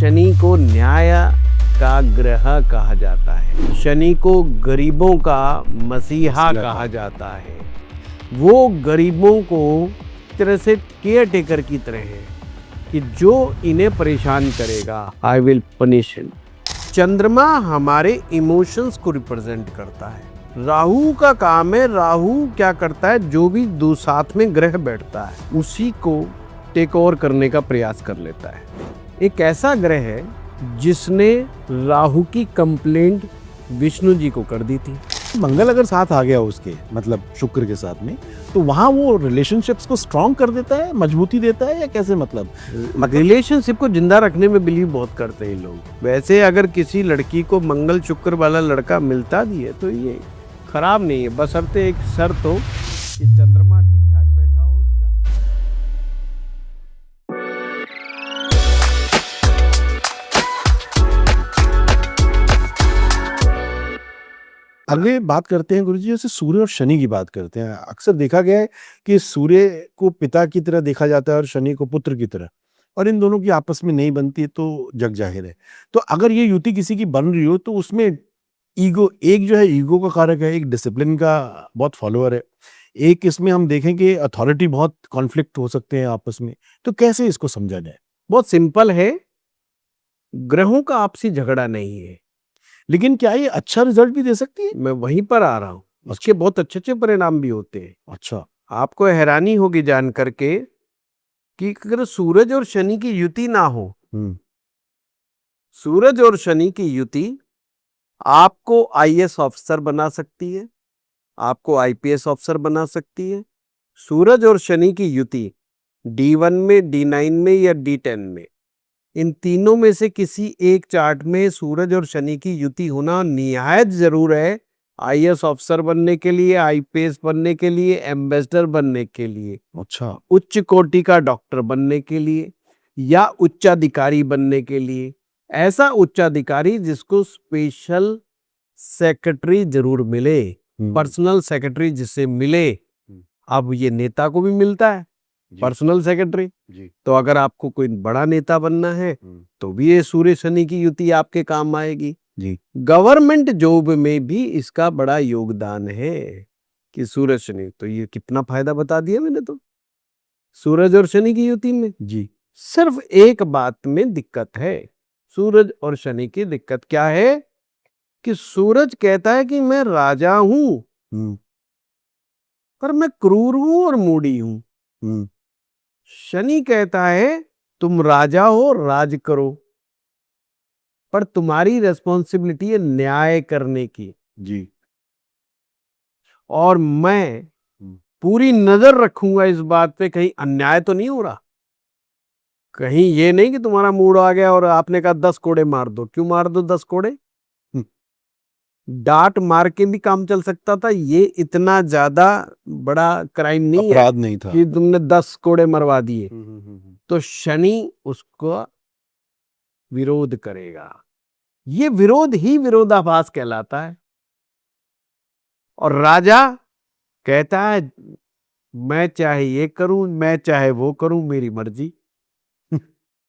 शनि को न्याय का ग्रह कहा जाता है। शनि को गरीबों का मसीहा कहा जाता है। वो गरीबों को तरह से केयर टेकर की तरह है कि जो इन्हें परेशान करेगा आई विल पनिश हिम। चंद्रमा हमारे इमोशंस को रिप्रेजेंट करता है। राहु का काम है, राहु क्या करता है, जो भी दो साथ में ग्रह बैठता है उसी को टेक ओवर करने का प्रयास कर लेता है। एक ऐसा ग्रह है जिसने राहु की कंप्लेंट विष्णु जी को कर दी थी। मंगल अगर साथ आ गया उसके मतलब शुक्र के साथ में, तो वहाँ वो रिलेशनशिप्स को स्ट्रॉन्ग कर देता है, मजबूती देता है, या कैसे? मतलब रिलेशनशिप को जिंदा रखने में बिलीव बहुत करते हैं लोग। वैसे अगर किसी लड़की को मंगल शुक्र वाला लड़का मिलता भी है तो ये खराब नहीं है, बशर्ते एक शर्त हो कि चंद्रमा ठीक ठाक बैठा हो उसका। आगे बात करते हैं गुरुजी, जैसे सूर्य और शनि की बात करते हैं। अक्सर देखा गया है कि सूर्य को पिता की तरह देखा जाता है और शनि को पुत्र की तरह, और इन दोनों की आपस में नहीं बनती तो जग जाहिर है। तो अगर ये युति किसी की बन रही हो तो उसमें ईगो, एक जो है ईगो का कारक है, एक डिसिप्लिन का बहुत फॉलोअर है, एक इसमें हम देखें कि अथॉरिटी, बहुत कॉन्फ्लिक्ट हो सकते हैं आपस में। तो कैसे इसको समझा जाए? बहुत सिंपल है, ग्रहों का आपसी झगड़ा नहीं है। लेकिन क्या ये अच्छा रिजल्ट भी दे सकती है? मैं वहीं पर आ रहा हूँ, उसके बहुत अच्छे अच्छे परिणाम भी होते हैं। अच्छा। आपको हैरानी होगी जान करके कि अगर सूरज और शनि की युति ना हो, सूरज और शनि की युति आपको आईएएस ऑफिसर बना सकती है, आपको आईपीएस ऑफिसर बना सकती है। सूरज और शनि की युति D1 में, D9 में या D10 में, इन तीनों में से किसी एक चार्ट में सूरज और शनि की युति होना निहायत जरूर है। आईएएस ऑफिसर बनने के लिए, आईपीएस बनने के लिए, एम्बेसडर बनने के लिए, अच्छा, उच्च कोटि का डॉक्टर बनने के लिए या उच्चाधिकारी बनने के लिए। ऐसा उच्चाधिकारी जिसको स्पेशल सेक्रेटरी जरूर मिले, पर्सनल सेक्रेटरी जिसे मिले। अब ये नेता को भी मिलता है पर्सनल सेक्रेटरी। तो अगर आपको कोई बड़ा नेता बनना है तो भी ये सूर्य शनि की युति आपके काम आएगी जी। गवर्नमेंट जॉब में भी इसका बड़ा योगदान है कि सूरज शनि, तो ये कितना फायदा बता दिया मैंने। तो सूरज और शनि की युति में जी। सिर्फ एक बात में दिक्कत है। सूरज और शनि की दिक्कत क्या है कि सूरज कहता है कि मैं राजा हूं, पर मैं क्रूर हूं और मूडी हूं। शनि कहता है तुम राजा हो, राज करो, पर तुम्हारी रेस्पॉन्सिबिलिटी है न्याय करने की जी। और मैं पूरी नजर रखूंगा इस बात पे कहीं अन्याय तो नहीं हो रहा। कहीं ये नहीं कि तुम्हारा मूड आ गया और आपने कहा 10 कोड़े मार दो। क्यों मार दो 10 कोड़े? डांट मार के भी काम चल सकता था। ये इतना ज्यादा बड़ा क्राइम नहीं है, अपराध नहीं था कि तुमने 10 कोड़े मरवा दिए। तो शनि उसको विरोध करेगा। ये विरोध ही विरोधाभास कहलाता है। और राजा कहता है मैं चाहे ये करूं, मैं चाहे वो करूं, मेरी मर्जी।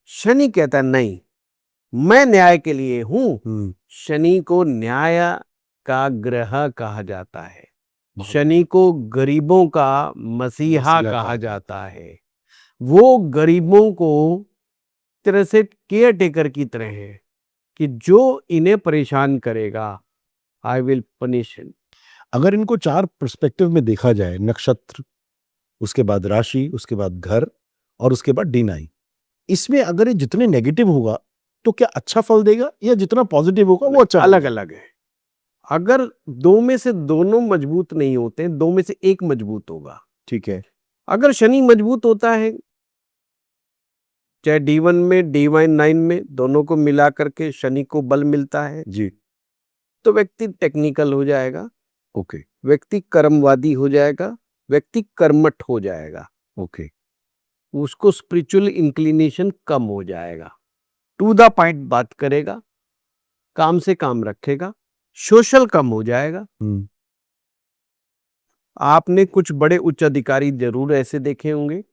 शनि कहता है नहीं, मैं न्याय के लिए हूं। शनि को न्याय का ग्रह कहा जाता है। शनि को गरीबों का मसीहा कहा जाता है। वो गरीबों को तरह से केयर टेकर की तरह है कि जो इन्हें परेशान करेगा आई विल पनिश हिम। अगर इनको 4 पर्सपेक्टिव में देखा जाए, नक्षत्र, उसके बाद राशि, उसके बाद घर और उसके बाद D9, इसमें अगर ये जितने नेगेटिव होगा तो क्या अच्छा फल देगा, या जितना पॉजिटिव होगा वो अच्छा? अलग अलग है। अगर दो में से दोनों मजबूत नहीं होते, दो में से एक मजबूत होगा। ठीक है। अगर शनि मजबूत होता है, चाहे D1 में, D9 में, दोनों को मिला करके शनि को बल मिलता है जी। तो व्यक्ति टेक्निकल हो जाएगा, ओके। व्यक्ति कर्मवादी हो जाएगा, व्यक्ति कर्मठ हो जाएगा। ओके। उसको स्पिरिचुअल इंक्लिनेशन कम हो जाएगा, टू द पॉइंट बात करेगा, काम से काम रखेगा, सोशल कम हो जाएगा। आपने कुछ बड़े उच्च अधिकारी जरूर ऐसे देखे होंगे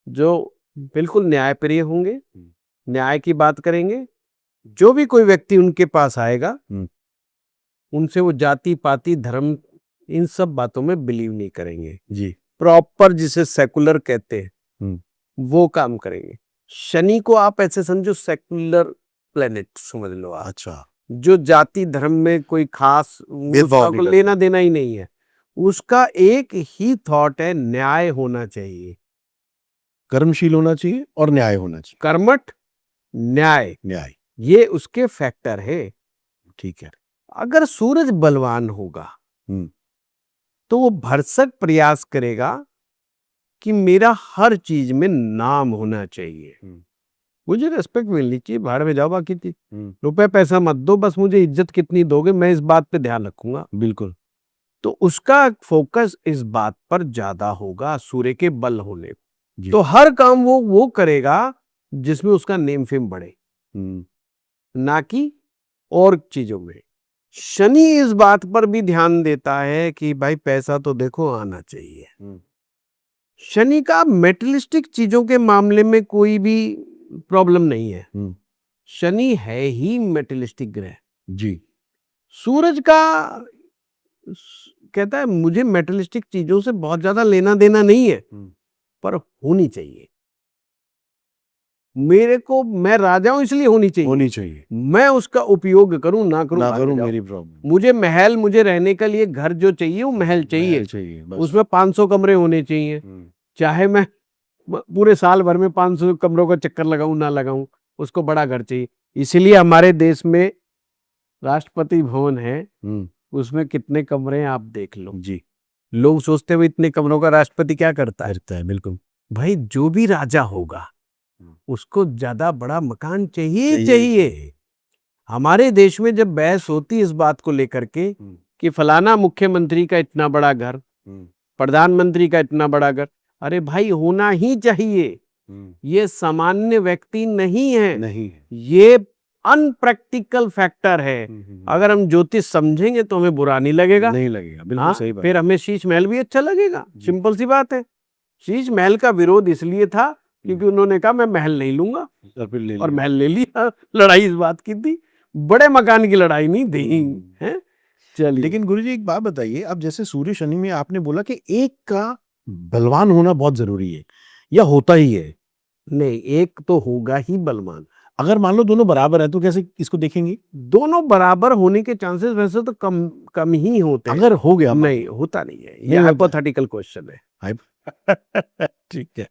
जो बिल्कुल न्यायप्रिय होंगे, न्याय की बात करेंगे, जो भी कोई व्यक्ति उनके पास आएगा उनसे वो जाति पाति धर्म इन सब बातों में बिलीव नहीं करेंगे जी। प्रॉपर जिसे सेकुलर कहते हैं वो काम करेंगे। शनि को आप ऐसे समझो सेकुलर प्लेनेट समझ लो आप, अच्छा, जो जाति धर्म में कोई खास भेदभाव नहीं उसका करते। लेना देना ही नहीं है, उसका एक ही थॉट है न्याय होना चाहिए, कर्मशील होना चाहिए और न्याय होना चाहिए। कर्मठ न्याय, न्याय, ये उसके फैक्टर है। ठीक है। अगर सूरज बलवान होगा तो वो भरसक प्रयास करेगा कि मेरा हर चीज में नाम होना चाहिए, मुझे रिस्पेक्ट मिलनी चाहिए, भाड़ में जाओ बाकी चीज, रुपए पैसा मत दो, बस मुझे इज्जत कितनी दोगे मैं इस बात पे ध्यान रखूंगा। बिल्कुल। तो उसका फोकस इस बात पर ज्यादा होगा सूर्य के बल होने जी। तो हर काम वो करेगा जिसमें उसका नेम फेम बढ़े, ना कि और चीजों में। शनि इस बात पर भी ध्यान देता है कि भाई पैसा तो देखो आना चाहिए। शनि का मेटेरियलिस्टिक चीजों के मामले में कोई भी प्रॉब्लम नहीं है, शनि है ही मेटेरियलिस्टिक ग्रह। जी। सूरज का कहता है मुझे मेटेरियलिस्टिक चीजों से बहुत ज्यादा लेना देना नहीं है, पर होनी चाहिए मेरे को, मैं राजा हूं इसलिए होनी चाहिए, मैं उसका उपयोग करूं ना करूं मेरी प्रॉब्लम। मुझे महल, मुझे रहने के लिए घर जो चाहिए वो महल चाहिए, उसमें 500 कमरे होने चाहिए, चाहे मैं पूरे साल भर में 500 कमरों का चक्कर लगाऊं ना लगाऊं, उसको बड़ा घर चाहिए। इसलिए हमारे देश में राष्ट्रपति भवन है, उसमें कितने कमरे हैं आप देख लो जी। लोग सोचते हुए इतने कमरों का राष्ट्रपति क्या करता है? बिल्कुल भाई जो भी राजा होगा उसको ज्यादा बड़ा मकान चाहिए। हमारे देश में जब बहस होती इस बात को लेकर के कि फलाना मुख्यमंत्री का इतना बड़ा घर, प्रधानमंत्री का इतना बड़ा घर, अरे भाई होना ही चाहिए, ये सामान्य व्यक्ति नहीं है, ये अनप्रैक्टिकल फैक्टर है। अगर हम ज्योतिष समझेंगे तो हमें बुरा नहीं लगेगा, बिल्कुल सही बात। फिर हमें शीश महल भी अच्छा लगेगा, सिंपल सी बात है। शीश महल का विरोध इसलिए था क्योंकि उन्होंने कहा मैं महल नहीं लूंगा, और महल ले लिया, लड़ाई इस बात की थी, बड़े मकान की लड़ाई नहीं थी है। चलिए, लेकिन गुरुजी एक बात बताइए, अब जैसे सूर्य शनि में आपने बोला कि एक का बलवान होना बहुत जरूरी है या होता ही है? नहीं, एक तो होगा ही बलवान। अगर मान लो दोनों बराबर है तो कैसे इसको देखेंगे? दोनों बराबर होने के चांसेस वैसे तो कम ही होते हैं। अगर हो गया, नहीं होता नहीं है, ये हाइपोथेटिकल क्वेश्चन है। ठीक है,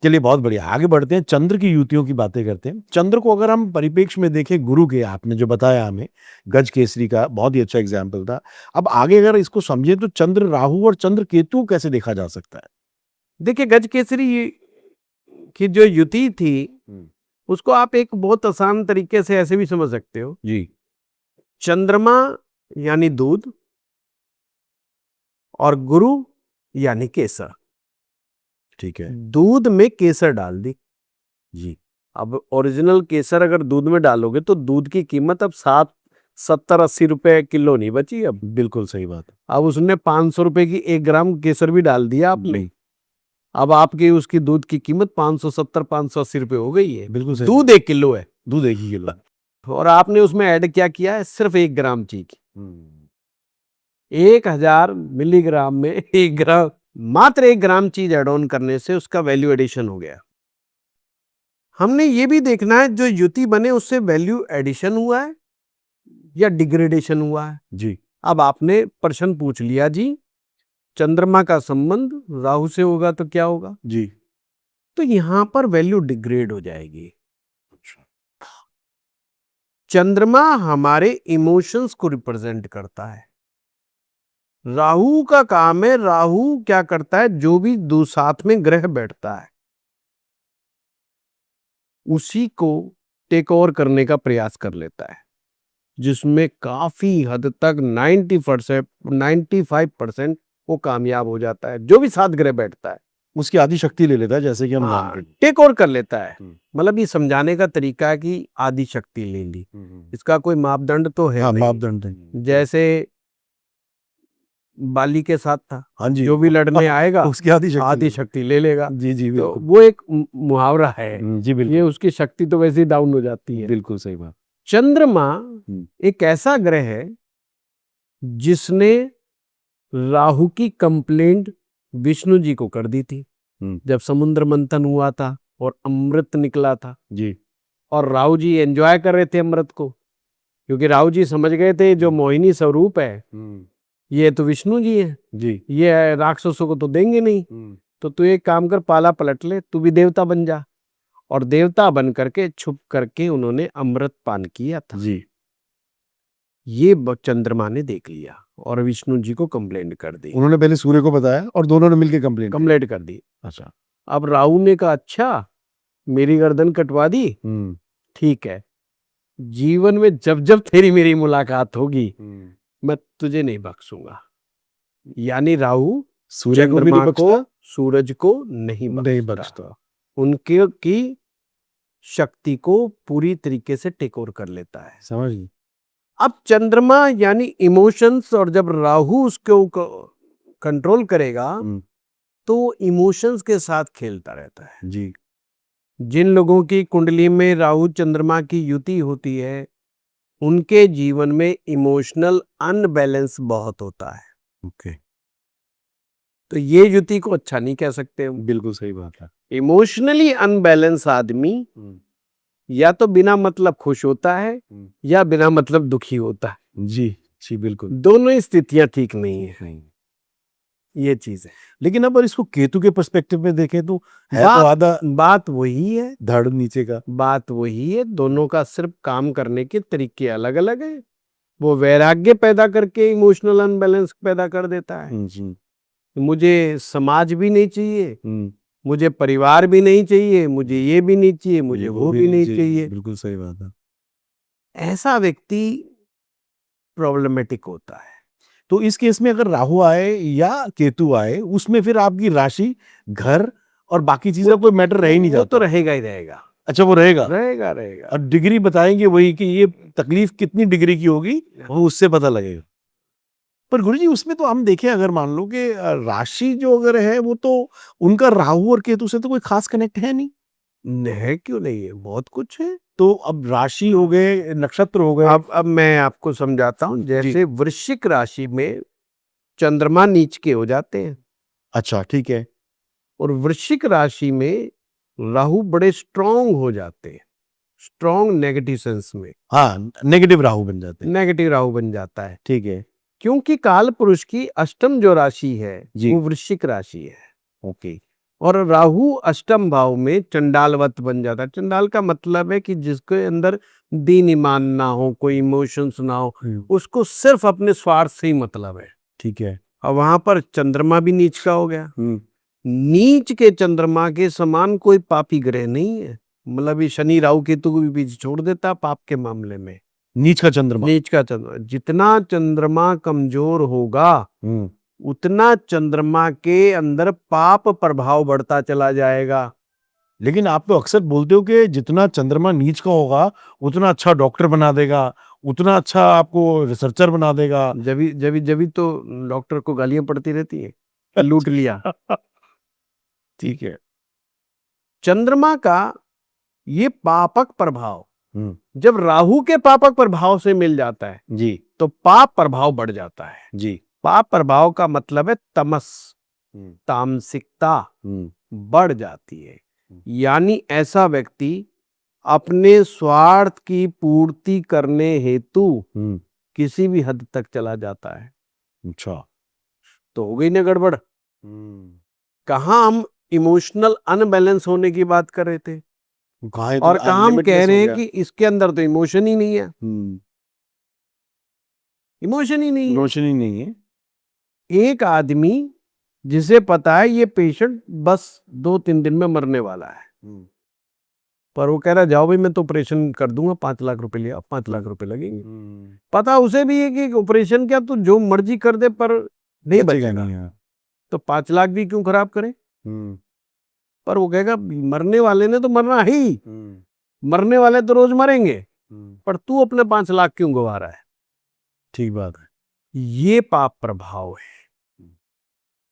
चलिए बहुत बढ़िया, आगे बढ़ते हैं, चंद्र की युतियों की बातें करते हैं। चंद्र को अगर हम परिप्रेक्ष्य में देखें, गुरु के आपने जो बताया हमें गज केसरी का बहुत ही अच्छा एग्जाम्पल था, अब आगे अगर इसको समझे तो चंद्र राहु और चंद्र केतु कैसे देखा जा सकता है? देखिए, गज केसरी की जो युति थी उसको आप एक बहुत आसान तरीके से ऐसे भी समझ सकते हो जी। चंद्रमा यानी दूध और गुरु यानी केसर, ठीक है। दूध में केसर डाल दी जी। अब ओरिजिनल केसर अगर दूध में डालोगे तो दूध की कीमत अब 70-80 रुपए किलो नहीं बची अब। बिल्कुल सही बात। अब उसने 500 रुपए की 1 ग्राम केसर भी डाल दिया आपने, अब आपकी उसकी दूध की कीमत 570-580 रुपए हो गई है। बिल्कुल सही। दूध 1 किलो है, दूध 1 ही किलो, और आपने उसमें ऐड क्या किया है? सिर्फ 1 ग्राम चीनी। 1000 मिलीग्राम में 1 ग्राम, मात्र 1 ग्राम चीज एड ऑन करने से उसका वैल्यू एडिशन हो गया। हमने ये भी देखना है जो युति बने उससे वैल्यू एडिशन हुआ है या डिग्रेडेशन हुआ है जी। अब आपने प्रश्न पूछ लिया जी, चंद्रमा का संबंध राहु से होगा तो क्या होगा जी, तो यहां पर वैल्यू डिग्रेड हो जाएगी। चंद्रमा हमारे इमोशंस को रिप्रेजेंट करता है, राहु का काम है, राहु क्या करता है? जो भी दो साथ में ग्रह बैठता है उसी को टेक ओवर करने का प्रयास कर लेता है, जिसमें काफी हद तक 95% वो कामयाब हो जाता है। जो भी साथ ग्रह बैठता है उसकी आदि शक्ति ले लेता है, जैसे कि हम टेक ओवर कर लेता है। मतलब ये समझाने का तरीका है कि आदि शक्ति ले ली, इसका कोई मापदंड तो है मापदंड। जैसे बाली के साथ था, हाँ जी, जो भी लड़ने आएगा उसकी आधी शक्ति आधी शक्ति ले लेगा। जी जी तो बिल्कुल। वो एक मुहावरा है, जी ये बिल्कुल, उसकी शक्ति तो वैसे ही डाउन हो जाती है। बिल्कुल सही बात। चंद्रमा एक ऐसा ग्रह है जिसने राहु की कंप्लेंट विष्णु जी को कर दी थी जब समुद्र मंथन हुआ था और अमृत निकला था जी, और राहु जी एंजॉय कर रहे थे अमृत को, क्योंकि राहु जी समझ गए थे जो मोहिनी स्वरूप है ये तो विष्णु जी है, जी, ये राक्षसों को तो देंगे नहीं, तो तू एक काम कर, पाला पलट ले, तू भी देवता बन जा। और देवता बन करके छुप करके उन्होंने अमृत पान किया था। जी, ये चंद्रमा ने देख लिया और विष्णु जी को कंप्लेंट कर दी, उन्होंने पहले सूर्य को बताया और दोनों ने मिलकर कंप्लेंट कर दी। अच्छा, अब राहु ने कहा अच्छा मेरी गर्दन कटवा दी, ठीक है, जीवन में जब जब तेरी मेरी मुलाकात होगी मैं तुझे नहीं बख्शूंगा। यानी राहु सूर्य को भी नहीं बख्शता, सूरज को नहीं बख्शता। उनके की शक्ति को पूरी तरीके से टेक ओवर कर लेता है। समझ गई। अब चंद्रमा यानी इमोशंस, और जब राहु उसको कंट्रोल करेगा तो इमोशंस के साथ खेलता रहता है। जी, जिन लोगों की कुंडली में राहु चंद्रमा की युति होती है उनके जीवन में इमोशनल अनबैलेंस बहुत होता है। ओके, तो ये युति को अच्छा नहीं कह सकते हम। बिल्कुल सही बात है। इमोशनली अनबैलेंस आदमी या तो बिना मतलब खुश होता है या बिना मतलब दुखी होता है। जी जी बिल्कुल, दोनों ही स्थितियां ठीक नहीं है, नहीं। ये चीज है। लेकिन अब इसको केतु के पर्सपेक्टिव में देखें तो है बात- तो आधा बात वही है, धड़ नीचे का। बात वही है, दोनों का सिर्फ काम करने के तरीके अलग अलग है। वो वैराग्य पैदा करके इमोशनल अनबैलेंस पैदा कर देता है। मुझे समाज भी नहीं चाहिए, मुझे परिवार भी नहीं चाहिए, मुझे ये भी नहीं चाहिए, मुझे वो भी नहीं चाहिए। बिल्कुल सही बात है। ऐसा व्यक्ति प्रॉब्लमेटिक होता है। तो इस केस में अगर राहु आए या केतु आए उसमें फिर आपकी राशि, घर और बाकी चीजें कोई मैटर रह ही नहीं वो जाता। तो रहेगा ही रहेगा, अच्छा, वो रहेगा रहेगा रहेगा। और डिग्री बताएंगे वही कि ये तकलीफ कितनी डिग्री की होगी वो उससे पता लगेगा। पर गुरुजी उसमें तो हम देखें, अगर मान लो कि राशि जो अगर है वो तो उनका राहु और केतु से तो कोई खास कनेक्ट है नहीं। है क्यों नहीं है, बहुत कुछ है। तो अब राशि हो गए, नक्षत्र हो गए। अब मैं आपको समझाता हूँ। जैसे वृश्चिक राशि में चंद्रमा नीच के हो जाते हैं, अच्छा ठीक है, और वृश्चिक राशि में राहु बड़े स्ट्रांग हो जाते हैं, स्ट्रांग नेगेटिव सेंस में। हाँ, नेगेटिव राहु बन जाते हैं। नेगेटिव राहु बन जाता है, ठीक है, क्योंकि काल पुरुष की अष्टम जो राशि है जी। वो वृश्चिक राशि है। ओके, और राहु अष्टम भाव में चंडालवत बन जाता है। चंडाल का मतलब है कि जिसके अंदर दीन ईमान ना हो, कोई इमोशंस ना हो, उसको सिर्फ अपने स्वार्थ से ही मतलब है। ठीक है। और वहां पर चंद्रमा भी नीच का हो गया। नीच के चंद्रमा के समान कोई पापी ग्रह नहीं है। मतलब ये शनि राहु केतु को भी पीछे छोड़ देता पाप के मामले में। नीच का चंद्रमा, नीच का चंद्रमा, जितना चंद्रमा कमजोर होगा उतना चंद्रमा के अंदर पाप प्रभाव बढ़ता चला जाएगा। लेकिन आप तो अक्सर बोलते हो कि जितना चंद्रमा नीच का होगा उतना अच्छा डॉक्टर बना देगा, उतना अच्छा आपको रिसर्चर बना देगा। जब तो डॉक्टर को गालियां पड़ती रहती है, लूट लिया। ठीक है। चंद्रमा का ये पापक प्रभाव जब राहु के पापक प्रभाव से मिल जाता है जी, तो पाप प्रभाव बढ़ जाता है। जी, पाप प्रभाव का मतलब है तमस, तामसिकता बढ़ जाती है। यानी ऐसा व्यक्ति अपने स्वार्थ की पूर्ति करने हेतु किसी भी हद तक चला जाता है। अच्छा, तो हो गई ना गड़बड़। कहाँ हम इमोशनल अनबैलेंस होने की बात कर रहे थे और कहाँ हम कह रहे हैं कि इसके अंदर तो इमोशन ही नहीं है। इमोशन ही नहीं है। इमोशन ही नहीं है। एक आदमी जिसे पता है ये पेशेंट बस 2-3 दिन में मरने वाला है, पर वो कह रहा जाओ भाई मैं तो ऑपरेशन कर दूंगा, 5 लाख रुपए लिया, 5 लाख रुपए लगेंगे। पता उसे भी है कि ऑपरेशन क्या तू जो मर्जी कर दे पर नहीं बचेगा, तो 5 लाख भी क्यों खराब करें। पर वो कहेगा मरने वाले ने तो मरना ही, मरने वाले तो रोज मरेंगे, पर तू अपने 5 लाख क्यों गवा रहा है। ठीक बात है। ये पाप प्रभाव है।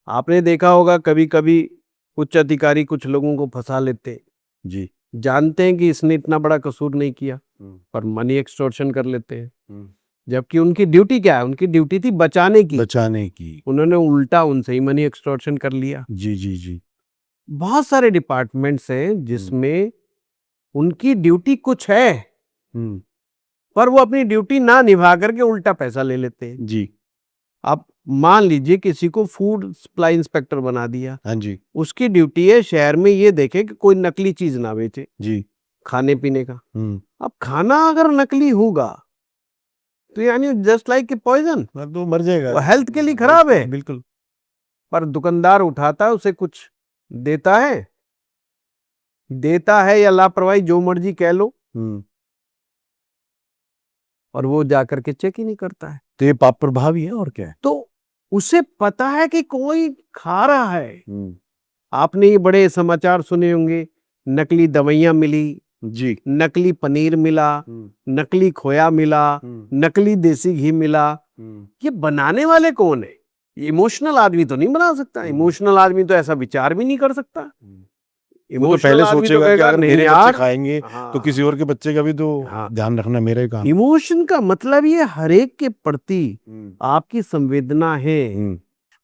आपने देखा होगा कभी कभी उच्च अधिकारी कुछ लोगों को फंसा लेते हैं, जी। जानते हैं कि इसने इतना बड़ा कसूर नहीं किया, पर मनी एक्सटॉर्शन कर लेते हैं, जबकि उनकी ड्यूटी क्या है? उनकी ड्यूटी थी बचाने की, बचाने की। उन्होंने उल्टा उनसे ही मनी एक्सटॉर्शन कर लिया। जी जी जी। बहुत सारे डिपार्टमेंट्स हैं जिसमें उनकी ड्यूटी कुछ है, हम्म। पर वो अपनी ड्यूटी ना निभा करके उल्टा पैसा ले लेते हैं। जी। आप मान लीजिए किसी को फूड सप्लाई इंस्पेक्टर बना दिया, हाँ जी। उसकी ड्यूटी है शहर में ये देखे कि कोई नकली चीज ना बेचे जी। खाने पीने का। हम्म। अब खाना अगर नकली होगा तो यानी जस्ट लाइक पॉइजन, तो मर जाएगा, वो हेल्थ के लिए खराब है। बिल्कुल। पर दुकानदार उठाता है, उसे कुछ देता है या लापरवाही जो मर्जी कह लो, और वो जाकर के चेक ही नहीं करता है। तो ये पाप प्रभाव ही है और क्या है। तो उसे पता है कि कोई खा रहा है। आपने ये बड़े समाचार सुने होंगे, नकली दवाइयां मिली जी। नकली पनीर मिला, नकली खोया मिला, नकली देसी घी मिला। ये बनाने वाले कौन है? इमोशनल आदमी तो नहीं बना सकता। इमोशनल आदमी तो ऐसा विचार भी नहीं कर सकता। वो तो पहले सोचेगा कि अगर मेरे बच्चे खाएंगे तो किसी और के बच्चे का भी तो ध्यान रखना मेरा ही काम। इमोशन का मतलब ये हर एक के प्रति आपकी संवेदना है।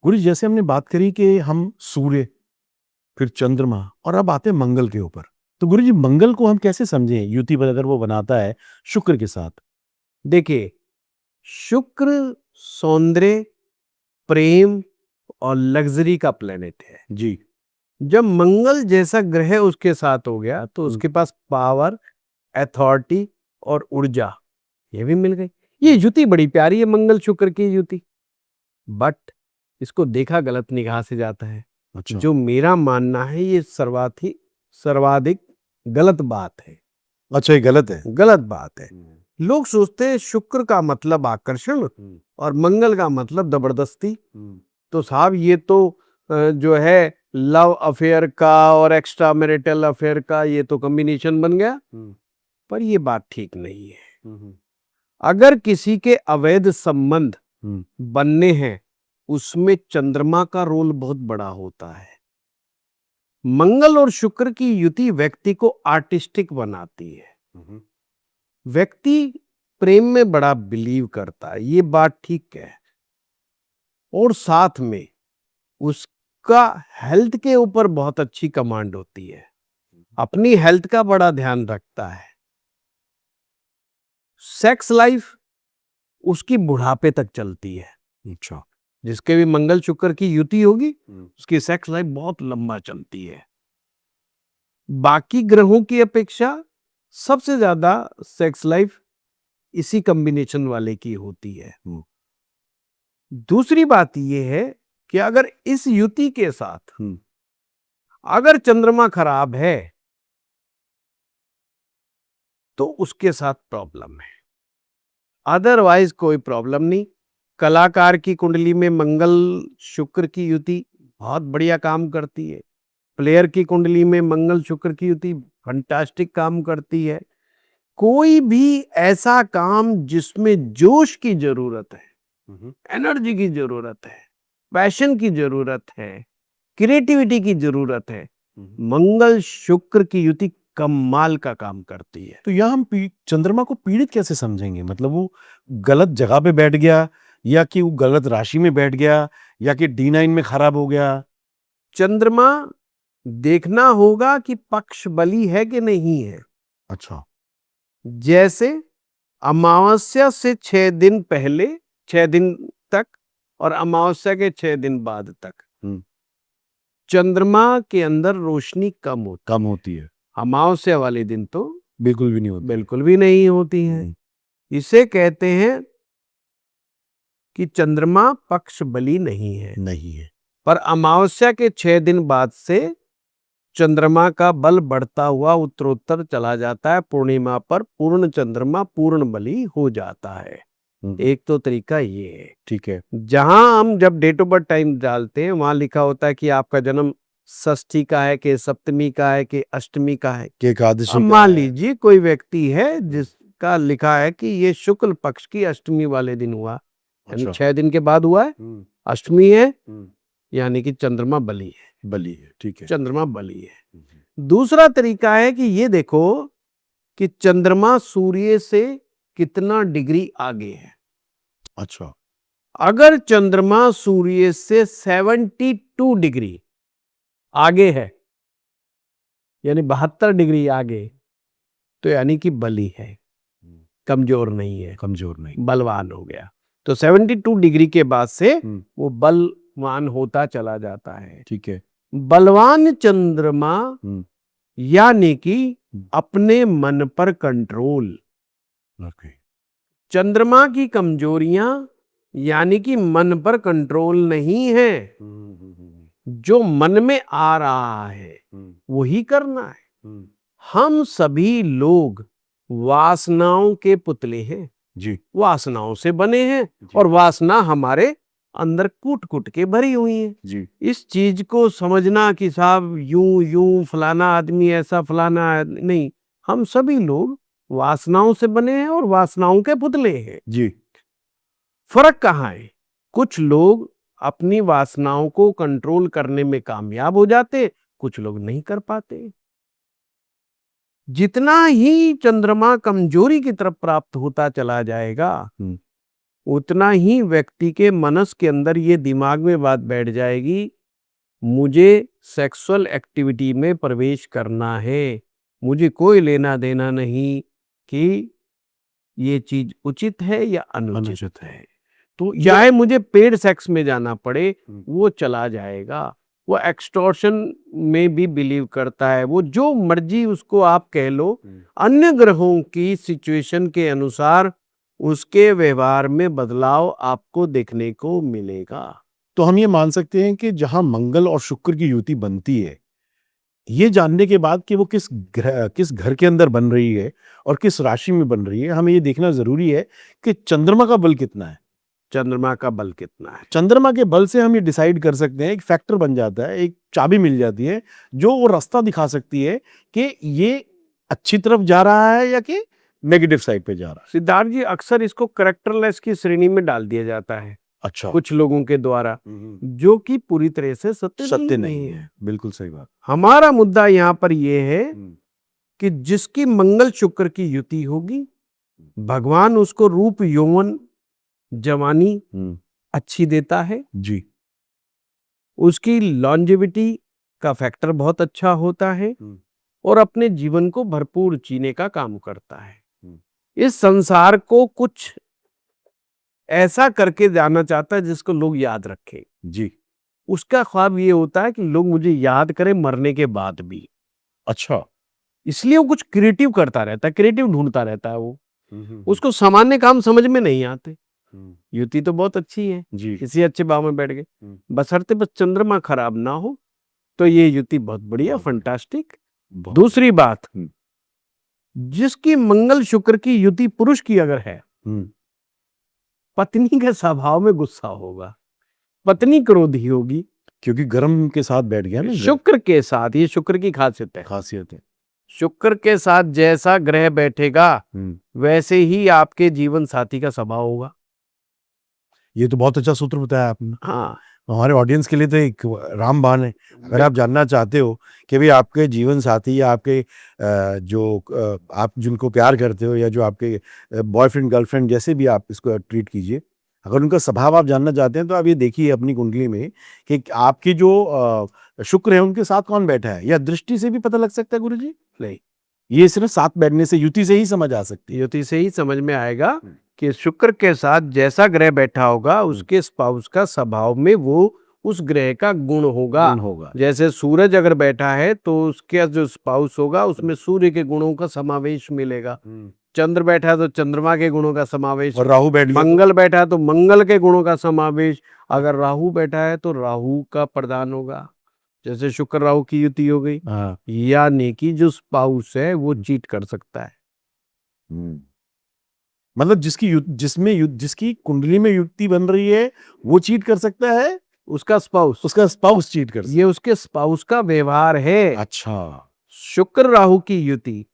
गुरु जी, जैसे हमने बात करी कि हम सूर्य, फिर चंद्रमा, और अब आते हैं मंगल के ऊपर। तो गुरु जी, मंगल को हम कैसे समझें युति पर अगर वो बनाता है शुक्र के साथ? देखिए, शुक्र सौंदर्य, प्रेम और लग्जरी का प्लेनेट है जी। जब मंगल जैसा ग्रह उसके साथ हो गया तो उसके पास पावर, अथॉरिटी और ऊर्जा ये भी मिल गई। ये युति बड़ी प्यारी है, मंगल शुक्र की युति, बट इसको देखा गलत निगाह से जाता है। अच्छा। जो मेरा मानना है ये सर्वाधिक गलत बात है। अच्छा, ये गलत है? गलत बात है। लोग सोचते हैं शुक्र का मतलब आकर्षण और मंगल का मतलब जबरदस्ती। तो साहब ये तो जो है लव अफेयर का और एक्स्ट्रा मैरिटल अफेयर का ये तो कॉम्बिनेशन बन गया। पर ये बात ठीक नहीं है। अगर किसी के अवैध संबंध बनने हैं उसमें चंद्रमा का रोल बहुत बड़ा होता है। मंगल और शुक्र की युति व्यक्ति को आर्टिस्टिक बनाती है। व्यक्ति प्रेम में बड़ा बिलीव करता है, ये बात ठीक है, और साथ में उसका हेल्थ के ऊपर बहुत अच्छी कमांड होती है, अपनी हेल्थ का बड़ा ध्यान रखता है। सेक्स लाइफ उसकी बुढ़ापे तक चलती है। अच्छा। जिसके भी मंगल शुक्र की युति होगी उसकी सेक्स लाइफ बहुत लंबा चलती है। बाकी ग्रहों की अपेक्षा सबसे ज्यादा सेक्स लाइफ इसी कॉम्बिनेशन वाले की होती है। दूसरी बात यह है कि अगर इस युति के साथ अगर चंद्रमा खराब है तो उसके साथ प्रॉब्लम है, अदरवाइज कोई प्रॉब्लम नहीं। कलाकार की कुंडली में मंगल शुक्र की युति बहुत बढ़िया काम करती है। प्लेयर की कुंडली में मंगल शुक्र की युति फंटास्टिक काम करती है। कोई भी ऐसा काम जिसमें जोश की जरूरत है, एनर्जी की जरूरत है, पैशन की जरूरत है, क्रिएटिविटी की जरूरत है, मंगल शुक्र की युति कमाल का काम करती है। तो यहाँ हम चंद्रमा को पीड़ित कैसे समझेंगे? मतलब वो गलत जगह पे बैठ गया, या कि वो गलत राशि में बैठ गया, या कि D9 में खराब हो गया? चंद्रमा देखना होगा कि पक्ष बली है कि नहीं है। अच्छा। जैसे अमावस्या से 6 दिन पहले, 6 दिन तक, और अमावस्या के 6 दिन बाद तक चंद्रमा के अंदर रोशनी कम होती है। अमावस्या वाले दिन तो बिल्कुल भी नहीं होती। बिल्कुल भी नहीं होती है। इसे कहते हैं कि चंद्रमा पक्ष बली नहीं है। पर अमावस्या के 6 दिन बाद से चंद्रमा का बल बढ़ता हुआ उत्तरोत्तर चला जाता है। पूर्णिमा पर पूर्ण चंद्रमा पूर्ण बली हो जाता है। एक तो तरीका ये है। ठीक है। जहां हम जब डेट ऑफ बर्थ टाइम डालते हैं वहां लिखा होता है कि आपका जन्म षष्ठी का है कि सप्तमी का है कि अष्टमी का है कि एकादशी। मान लीजिए कोई व्यक्ति है जिसका लिखा है कि ये शुक्ल पक्ष की अष्टमी वाले दिन हुआ, यानी 6 दिन के बाद हुआ है, अष्टमी है, यानी कि चंद्रमा बली है, बली है, ठीक है। चंद्रमा बली है। दूसरा तरीका है कि ये देखो कि चंद्रमा सूर्य से कितना डिग्री आगे है। अच्छा, अगर चंद्रमा सूर्य से 72 डिग्री आगे है, यानी 72 डिग्री आगे, तो यानी कि बली है, कमजोर नहीं है, कमजोर नहीं। बलवान हो गया। तो 72 डिग्री के बाद से हम्म, वो बलवान होता चला जाता है। ठीक है। बलवान चंद्रमा हम्म, यानी कि अपने मन पर कंट्रोल। ओके। चंद्रमा की कमजोरियां यानी कि मन पर कंट्रोल नहीं है। जो मन में आ रहा है वही करना है। हम सभी लोग वासनाओं के पुतले हैं, जी, वासनाओं से बने हैं, जी। और वासना हमारे अंदर कूट कूट के भरी हुई है। जी, इस चीज को समझना कि साहब यूं यूं फलाना आदमी ऐसा फलाना नहीं, हम सभी लोग वासनाओं से बने हैं और वासनाओं के पुतले हैं। जी, फर्क कहाँ है? कुछ लोग अपनी वासनाओं को कंट्रोल करने में कामयाब हो जाते, कुछ लोग नहीं कर पाते। जितना ही चंद्रमा कमजोरी की तरफ प्राप्त होता चला जाएगा, उतना ही व्यक्ति के मनस के अंदर ये दिमाग में बात बैठ जाएगी, मुझे सेक्सुअल एक्टिविटी में प्रवेश करना है, मुझे कोई लेना देना नहीं कि ये चीज उचित है या अनुचित है। तो चाहे मुझे पेड सेक्स में जाना पड़े, वो चला जाएगा। वो एक्सटॉर्शन में भी बिलीव करता है, वो जो मर्जी उसको आप कह लो, अन्य ग्रहों की सिचुएशन के अनुसार उसके व्यवहार में बदलाव आपको देखने को मिलेगा। तो हम ये मान सकते हैं कि जहां मंगल और शुक्र की युति बनती है, ये जानने के बाद कि वो किस घर के अंदर बन रही है और किस राशि में बन रही है, हमें ये देखना जरूरी है कि चंद्रमा का बल कितना है। चंद्रमा का बल कितना है, चंद्रमा के बल से हम ये डिसाइड कर सकते हैं, एक फैक्टर बन जाता है, एक चाबी मिल जाती है जो वो रास्ता दिखा सकती है कि ये अच्छी तरफ जा रहा है या कि नेगेटिव साइड पे जा रहा है। सिद्धार्थ जी। अक्सर इसको करेक्टरलेस की श्रेणी में डाल दिया जाता है अच्छा, कुछ लोगों के द्वारा, जो कि पूरी तरह से सत्य नहीं है। बिल्कुल सही बात। हमारा मुद्दा यहाँ पर यह है कि जिसकी मंगल शुक्र की युति होगी, भगवान उसको रूप यौवन जवानी अच्छी देता है, जी, उसकी लॉन्जेविटी का फैक्टर बहुत अच्छा होता है और अपने जीवन को भरपूर जीने का काम करता है। इस संसार को कुछ ऐसा करके जाना चाहता है जिसको लोग याद रखें। जी, उसका ख्वाब ये होता है कि लोग मुझे याद करें मरने के बाद भी। अच्छा, इसलिए वो कुछ क्रिएटिव करता रहता है, क्रिएटिव ढूंढता रहता है। वो उसको सामान्य काम समझ में नहीं आते। युति तो बहुत अच्छी है, जी, किसी अच्छे भाव में बैठ गए, बशर्ते बस चंद्रमा खराब ना हो तो ये युति बहुत बढ़िया, फंटास्टिक। दूसरी बात, जिसकी मंगल शुक्र की युति पुरुष की अगर है, पत्नी के स्वभाव में गुस्सा होगा, पत्नी क्रोधी होगी, क्योंकि गर्म के साथ बैठ गया ना, शुक्र के साथ। ये शुक्र की खासियत है। शुक्र के साथ जैसा ग्रह बैठेगा वैसे ही आपके जीवन साथी का स्वभाव होगा। ये तो बहुत अच्छा सूत्र बताया आपने। हाँ, हमारे ऑडियंस के लिए तो एक रामबाण है। अगर आप जानना चाहते हो कि भाई आपके जीवन साथी या आपके आप जिनको प्यार करते हो या जो आपके बॉयफ्रेंड गर्लफ्रेंड जैसे भी आप इसको ट्रीट कीजिए, अगर उनका स्वभाव आप जानना चाहते हैं तो आप ये देखिए अपनी कुंडली में कि आपकी जो शुक्र है उनके साथ कौन बैठा है। या दृष्टि से भी पता लग सकता है गुरुजी? नहीं, ये सिर्फ साथ बैठने से, युति से ही समझ आ सकती है। युति से ही समझ में आएगा कि शुक्र के साथ जैसा ग्रह बैठा होगा उसके स्पाउस का स्वभाव में वो उस ग्रह का गुण होगा। जैसे सूरज अगर बैठा है तो उसके जो स्पाउस होगा उसमें सूर्य के गुणों का समावेश मिलेगा। चंद्र बैठा है तो चंद्रमा के गुणों का समावेश, और राहु बैठ गया, मंगल बैठा है तो मंगल के गुणों का समावेश, अगर राहु बैठा है तो राहु का प्रदान होगा। जैसे शुक्र राहु की युति हो गई, यानी कि जो स्पाउस है वो चीट कर सकता है। मतलब जिसकी कुंडली में युक्ति बन रही है वो चीट कर सकता है, उसका स्पाउस चीट कर सकता है। ये उसके स्पाउस का व्यवहार है। अच्छा, शुक्र राहु की युति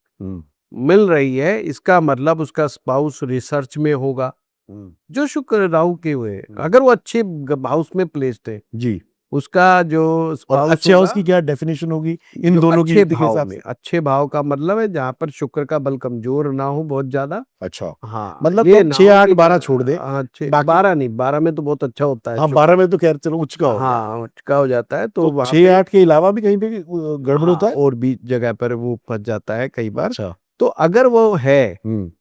मिल रही है, इसका मतलब उसका स्पाउस रिसर्च में होगा। जो शुक्र राहु के हुए, अगर वो अच्छे हाउस में प्लेस्ड है जी, उसका जो और spouse अच्छे हाउस होगा, की क्या डेफिनेशन होगी इन जो दोनों की अच्छे युति के भाव हिसाब में, से? अच्छे भाव का मतलब है जहाँ पर शुक्र का बल कमजोर ना हो बहुत ज्यादा। अच्छा, हाँ, मतलब ये तो ना 6, हो 8, कि 12 छोड़ दे, हाँ, बाकी 12 नहीं, 12 में तो बहुत अच्छा होता है हाँ, शुक्र। 12 में तो खैर चलो उच्च का हो गया। हाँ, उचका हो जाता है तो तो वहां 6, पे 8 के अलावा भी कहीं पे गड़बड़ हाँ, होता है? और भी जगह पर वो फंस जाता है कई बार। अच्छा। तो अगर वो है हुँ,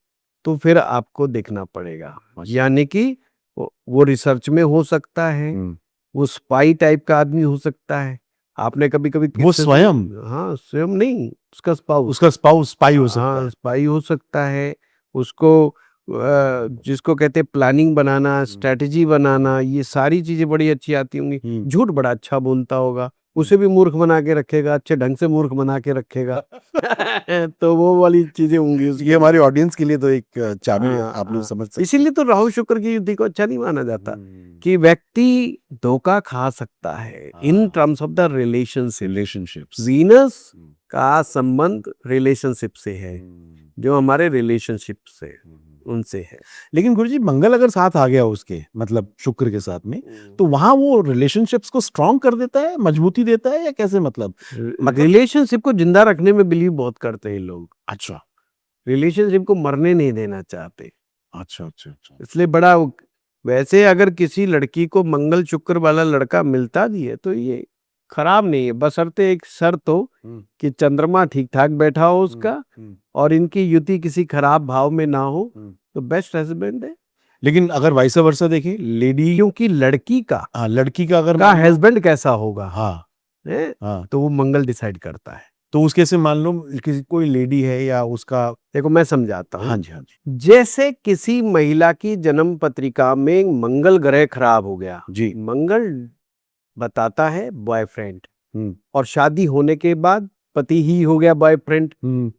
तो फिर आपको देखना पड़ेगा, अच्छा। यानी कि वो रिसर्च में हो सकता है, हुँ। वो स्पाई टाइप का आदमी हो सकता है। आपने कभी कभी वो किससे स्वयं? हाँ, स्वयं नहीं, उसका स्पाउस। उसका स्पाउस स्पाई हो सकता हाँ, है। स्पाई हो सकता है। उसको जिसको कहते हैं प्लानिंग बनाना, स्ट्रेटजी बनाना, ये सारी चीजें बड़ी अच्छी आती होंगी। हुँ। झूठ बड़ा अच्छा बोलता होगा, उसे भी मूर्ख बना के रखेगा, अच्छे ढंग से मूर्ख बना के रखेगा। तो वो वाली चीजें होंगी उसकी। ये हमारे ऑडियंस के लिए तो एक चाबी है, हाँ, आप लोग हाँ। समझ सकते इसीलिए तो राहु शुक्र की युति को अच्छा नहीं माना जाता, हैं। कि व्यक्ति धोखा खा सकता है इन हाँ। Terms of the relationship. Relationships. Venus का संबंध रिलेशनशिप से है, हुँ। जो हमारे रिलेशनशिप से उनसे है। लेकिन गुरुजी मंगल अगर साथ आ गया उसके मतलब शुक्र के साथ में, तो वहाँ वो रिलेशनशिप्स को स्ट्रॉन्ग कर देता है, मजबूती देता है या कैसे मतलब? मतलब रिलेशनशिप को जिंदा रखने में बिलीव बहुत करते हैं लोग, अच्छा, रिलेशनशिप को मरने नहीं देना चाहते। अच्छा, अच्छा, अच्छा। इसलिए बड़ा वैसे अगर किसी लड़की को मंगल शुक्र वाला लड़का मिलता भी है तो ये खराब नहीं है, बशर्ते एक शर्त हो हुँ, कि चंद्रमा ठीक ठाक बैठा हो हुँ, उसका, हुँ, और इनकी युति किसी खराब भाव में ना हो, हुँ। तो बेस्ट हस्बैंड है। लेकिन अगर वाइस वर्सा देखें, लेडी क्योंकि लड़की का लड़की का अगर का मान लो हस्बैंड कैसा होगा, हाँ, है, हाँ, तो वो मंगल डिसाइड करता है। तो उसके से मान लो किसी कोई लेडी है या उसका देखो मैं समझाता हाँ हूँ, जी, हाँ जी। जैसे किसी महिला की जन्म पत्रिका में मंगल ग्रह खराब हो गया, जी। मंगल बताता है बॉयफ्रेंड, हुँ, और शादी होने के बाद पति ही हो गया बॉयफ्रेंड, हुँ,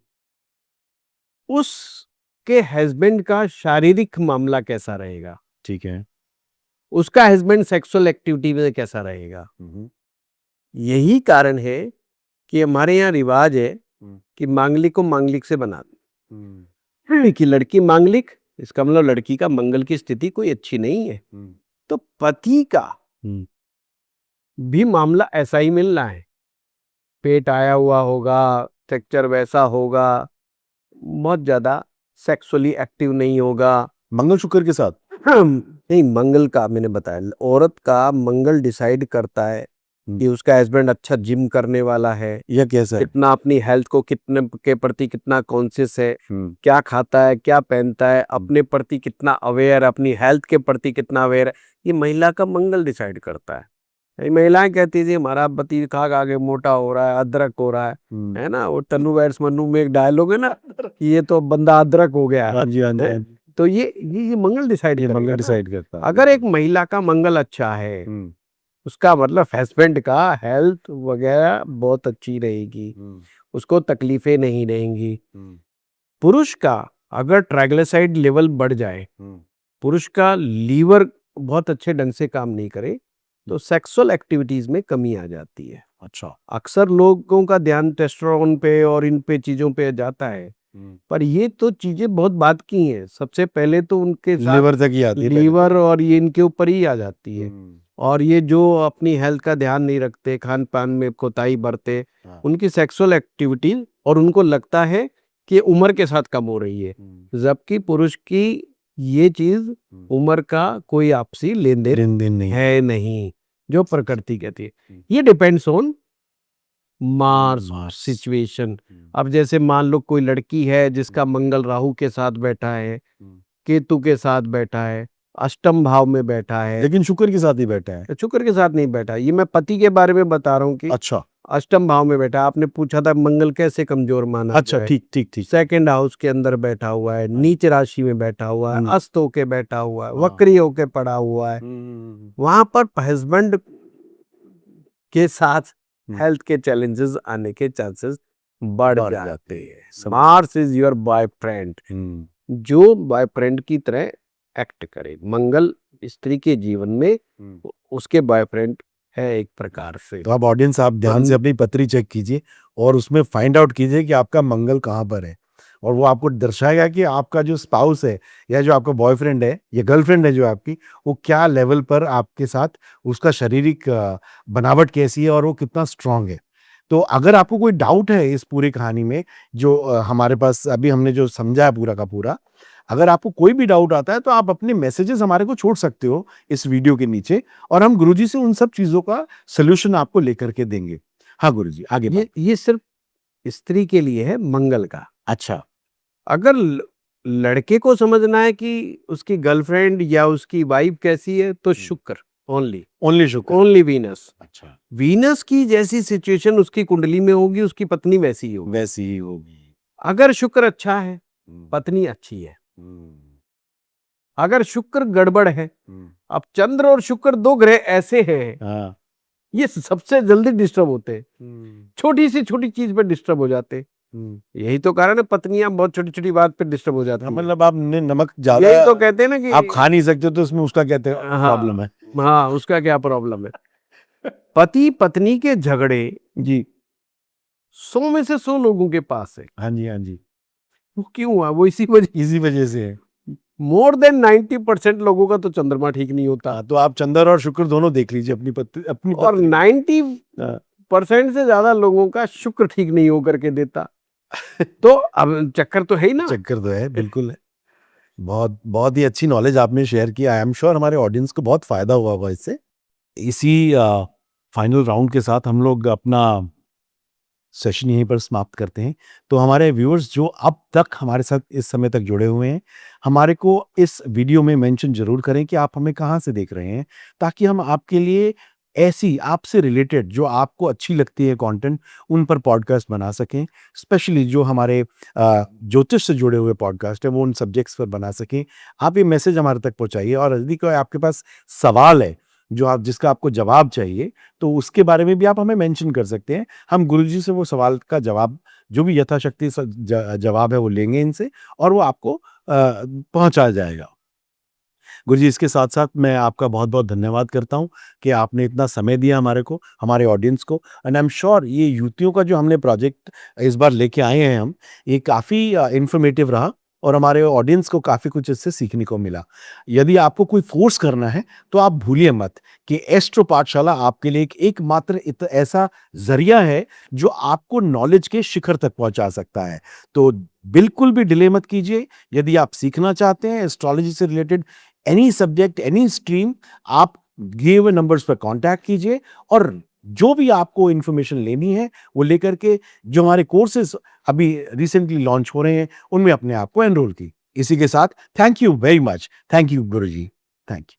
उसके हस्बैंड का शारीरिक मामला कैसा रहेगा, ठीक है। उसका हस्बैंड सेक्सुअल एक्टिविटी में कैसा रहेगा। हुँ, हुँ, यही कारण है कि हमारे यहाँ रिवाज है हुँ, कि मांगलिक को मांगलिक से बना हुँ, दें, कि लड़की मांगलिक, इसका मतलब लड़की का मंगल की स्थिति कोई अच्छी नहीं है, हुँ, तो पति का हुँ, भी मामला ऐसा ही मिलना है, पेट आया हुआ होगा, स्ट्रक्चर वैसा होगा, बहुत ज्यादा सेक्सुअली एक्टिव नहीं होगा। मंगल शुक्र के साथ? नहीं, मंगल का मैंने बताया, औरत का मंगल डिसाइड करता है हुँ, कि उसका हस्बैंड अच्छा जिम करने वाला है, या कैसा है? कितना अपनी हेल्थ को कितने के प्रति कितना कॉन्शियस है, हुँ, क्या खाता है, क्या पहनता है, अपने प्रति कितना अवेयर, अपनी हेल्थ के प्रति कितना अवेयर है, ये महिला का मंगल डिसाइड करता है। ये महिलाएं कहती थी हमारा पति खा खा के मोटा हो रहा है, अदरक हो रहा हुँ। है ना, वो टन्नू वैट्स मन्नू में एक डायलॉग है ना, कि ये तो बंदा अदरक हो गया हाँ जी, हाँ जी, है। हाँ जी। तो ये मंगल डिसाइड ये करेगा मंगल ना। डिसाइड करता है। अगर एक महिला का मंगल अच्छा है, हुँ, उसका मतलब हस्बैंड का हेल्थ वगैरह बहुत अच्छी रहेगी, हुँ, उसको तकलीफें नहीं रहेंगी। हुँ, पुरुष का अगर ट्राइग्लिसराइड लेवल बढ़ जाए, हुँ, पुरुष का लीवर बहुत अच्छे ढंग से काम नहीं करे, तो सेक्सुअल एक्टिविटीज में कमी आ जाती है। अच्छा। अक्सर लोगों का ध्यान टेस्टोस्टेरोन पे और इन पे चीजों पे जाता है, हुँ, पर ये तो चीजें बहुत बात की हैं, सबसे पहले तो उनके साथ लिवर तक ही आती है पहले तो। लीवर और ये इनके ऊपर ही आ जाती है। हुँ, और ये जो अपनी हेल्थ का ध्यान नहीं रखते, खान पान में कोताही बरते, हाँ, उनकी सेक्सुअल एक्टिविटी, और उनको लगता है कि उम्र के साथ कम हो रही है, हुँ, जबकि पुरुष की ये चीज हुँ। उम्र का कोई आपसी लेन देन लेन-देन नहीं है। है नहीं, जो प्रकृति कहती है। हुँ, ये डिपेंड्स ऑन मार्स मार्स। सिचुएशन। हुँ, अब जैसे मान लो कोई लड़की है जिसका मंगल राहु के साथ बैठा है, हुँ। केतु के साथ बैठा है, अष्टम भाव में बैठा है, लेकिन शुक्र के साथ ही बैठा है। शुक्र के साथ नहीं बैठा, ये मैं पति के बारे में बता रहा हूँ कि अच्छा, अष्टम भाव में बैठा। आपने पूछा था मंगल कैसे कमजोर माना अच्छा जाए, ठीक, ठीक, ठीक। सेकंड हाउस के अंदर बैठा हुआ है, हाँ, नीच राशि में बैठा हुआ है, हुँ, अस्त होके बैठा हुआ है, हाँ। वक्री होके पड़ा हुआ है, हुँ, वहां पर हस्बैंड के साथ हुँ। हेल्थ के चैलेंजेस आने के चांसेस बढ़ बढ़ जाते जाते हैं। हैं, समझ मार्स इज योर बॉयफ्रेंड, हुँ, जो बॉयफ्रेंड की तरह एक्ट करे। मंगल स्त्री के जीवन में हुँ। उसके बॉयफ्रेंड है एक प्रकार से। तो आप ऑडियंस आप ध्यान से अपनी पत्री चेक कीजिए और उसमें फाइंड आउट कीजिए कि आपका मंगल कहाँ पर है। और वो आपको दर्शाएगा कि आपका जो स्पाउस है या जो आपका बॉयफ्रेंड है या गर्लफ्रेंड है जो आपकी, वो क्या लेवल पर आपके साथ उसका शारीरिक बनावट कैसी है और वो कितना स्ट्रांग है। तो अगर आपको कोई डाउट है इस पूरी कहानी में, जो हमारे पास अभी हमने जो समझा है पूरा का पूरा, अगर आपको कोई भी डाउट आता है तो आप अपने मैसेजेस हमारे को छोड़ सकते हो इस वीडियो के नीचे, और हम गुरुजी से उन सब चीजों का सोल्यूशन आपको लेकर के देंगे। हाँ गुरुजी, आगे ये सिर्फ स्त्री के लिए है मंगल का। अच्छा। अगर लड़के को समझना है कि उसकी गर्लफ्रेंड या उसकी वाइफ कैसी है तो शुक्र ओनली ओनली शुक्र। Only Venus. अच्छा, वीनस की जैसी सिचुएशन उसकी कुंडली में होगी, उसकी पत्नी वैसी ही होगी। वैसी ही होगी। अगर शुक्र अच्छा है, पत्नी अच्छी है। अगर शुक्र गड़बड़ है, अब चंद्र और शुक्र दो ग्रह ऐसे हैं, हाँ। ये सबसे जल्दी डिस्टर्ब होते हैं, छोटी सी छोटी चीज पे डिस्टर्ब हो जाते हैं। यही तो कारण है पत्नियां बहुत छोटी छोटी बात पे डिस्टर्ब हो जाती हैं। मतलब आपने नमक ज्यादा, यही तो कहते हैं ना कि आप खा नहीं सकते तो उसमें उसका कहते हैं हाँ, प्रॉब्लम है। हाँ उसका क्या प्रॉब्लम है। पति पत्नी के झगड़े जी। 100 में से 100 लोगों के पास है। हाँ जी, हाँ जी। वो क्यों हुआ? वो इसी वजह, इसी वजह से है। मोर देन 90% लोगों का तो चंद्रमा ठीक नहीं होता, हाँ, तो आप चंद्र और शुक्र दोनों देख लीजिए अपनी अपनी और पत्नी। 90% से ज्यादा लोगों का शुक्र ठीक नहीं होकर के देता। तो अब चक्कर तो है ही ना। चक्कर तो है, बिल्कुल है। बहुत बहुत ही अच्छी नॉलेज आपने शेयर की। आई एम श्योर हमारे ऑडियंस को बहुत फायदा हुआ होगा इससे। इसी फाइनल राउंड के साथ हम लोग अपना सेशन यहीं पर समाप्त करते हैं। तो हमारे व्यूअर्स जो अब तक हमारे साथ इस समय तक जुड़े हुए हैं, हमारे को इस वीडियो में मेंशन जरूर करें कि आप हमें कहाँ से देख रहे हैं, ताकि हम आपके लिए ऐसी आपसे रिलेटेड जो आपको अच्छी लगती है कंटेंट, उन पर पॉडकास्ट बना सकें। स्पेशली जो हमारे ज्योतिष से जुड़े हुए पॉडकास्ट है वो उन सब्जेक्ट्स पर बना सकें। आप ये मैसेज हमारे तक पहुंचाइए, और यदि कोई आपके पास सवाल है जो आप जिसका आपको जवाब चाहिए, तो उसके बारे में भी आप हमें मेंशन कर सकते हैं। हम गुरुजी से वो सवाल का जवाब, जो भी यथाशक्ति जवाब है वो लेंगे इनसे, और वो आपको पहुंचाया जाएगा। गुरुजी, इसके साथ साथ मैं आपका बहुत बहुत धन्यवाद करता हूं कि आपने इतना समय दिया हमारे को, हमारे ऑडियंस को। एंड आई एम श्योर ये युतियों का जो हमने प्रोजेक्ट इस बार लेके आए हैं हम, ये काफ़ी इंफॉर्मेटिव रहा, और हमारे ऑडियंस को काफ़ी कुछ इससे सीखने को मिला। यदि आपको कोई फोर्स करना है तो आप भूलिए मत कि एस्ट्रो पाठशाला आपके लिए एकमात्र ऐसा जरिया है जो आपको नॉलेज के शिखर तक पहुंचा सकता है। तो बिल्कुल भी डिले मत कीजिए। यदि आप सीखना चाहते हैं एस्ट्रोलॉजी से related any subject, any stream, आप दिए हुए नंबर्स पर कांटेक्ट कीजिए, और जो भी आपको इंफॉर्मेशन लेनी है वो लेकर के जो हमारे कोर्सेज अभी रिसेंटली लॉन्च हो रहे हैं उनमें अपने आप को एनरोल की। इसी के साथ thank you very much. Thank you Guruji, thank you.